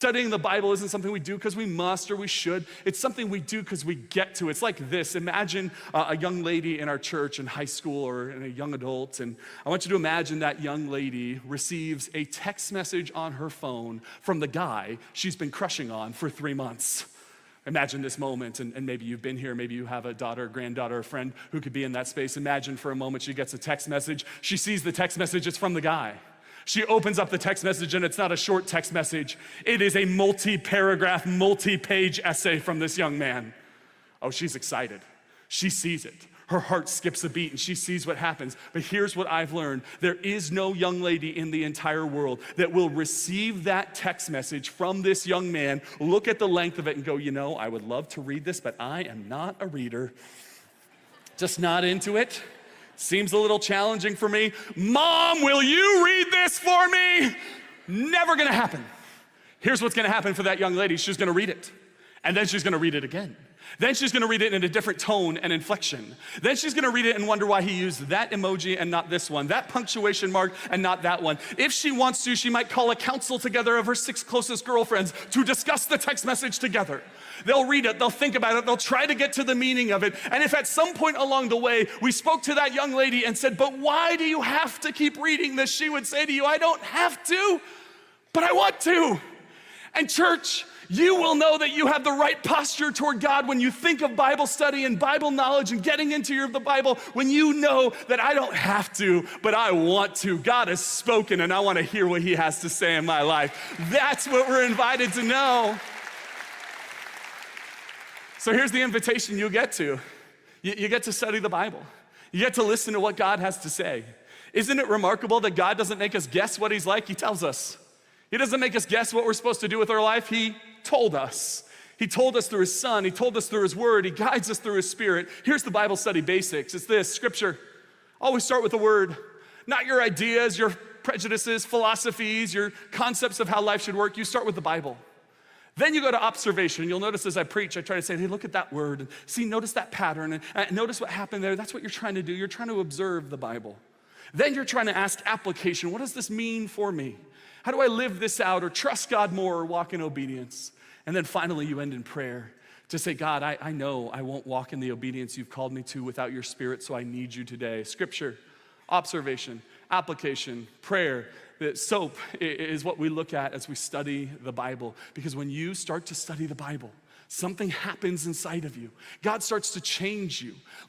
Studying the Bible isn't something we do because we must or we should. It's something we do because we get to. It's like this. Imagine a young lady in our church in high school or in a young adult, and I want you to imagine that young lady receives a text message on her phone from the guy she's been crushing on for 3 months. Imagine this moment, and maybe you've been here, maybe you have a daughter, granddaughter, a friend who could be in that space. Imagine for a moment she gets a text message. She sees the text message, it's from the guy. She opens up the text message, and it's not a short text message. It is a multi-paragraph, multi-page essay from this young man. Oh, she's excited. She sees it. Her heart skips a beat, and she sees what happens. But here's what I've learned. There is no young lady in the entire world that will receive that text message from this young man, look at the length of it, and go, you know, I would love to read this, but I am not a reader. Just not into it. Seems a little challenging for me. Mom, will you read this for me? Never gonna happen. Here's what's gonna happen for that young lady. She's gonna read it, and then she's gonna read it again. Then she's gonna read it in a different tone and inflection. Then she's gonna read it and wonder why he used that emoji and not this one, that punctuation mark and not that one. If she wants to, she might call a council together of her 6 closest girlfriends to discuss the text message together. They'll read it, they'll think about it, they'll try to get to the meaning of it. And if at some point along the way, we spoke to that young lady and said, but why do you have to keep reading this? She would say to you, I don't have to, but I want to. And church, you will know that you have the right posture toward God when you think of Bible study and Bible knowledge and getting into the Bible, when you know that I don't have to, but I want to. God has spoken, and I want to hear what he has to say in my life. That's what we're invited to know. So here's the invitation you get to. You get to study the Bible. You get to listen to what God has to say. Isn't it remarkable that God doesn't make us guess what he's like? He tells us. He doesn't make us guess what we're supposed to do with our life. He told us. He told us through his son. He told us through his word. He guides us through his spirit. Here's the Bible study basics. It's this, Scripture. Always start with the word. Not your ideas, your prejudices, philosophies, your concepts of how life should work. You start with the Bible. Then you go to observation. You'll notice as I preach, I try to say, hey, look at that word. And see, notice that pattern. And notice what happened there. That's what you're trying to do. You're trying to observe the Bible. Then you're trying to ask application. What does this mean for me? How do I live this out or trust God more or walk in obedience? And then finally you end in prayer to say, God, I know I won't walk in the obedience you've called me to without your spirit, so I need you today. Scripture, observation, application, prayer. The SOAP is what we look at as we study the Bible. Because when you start to study the Bible, something happens inside of you. God starts to change you.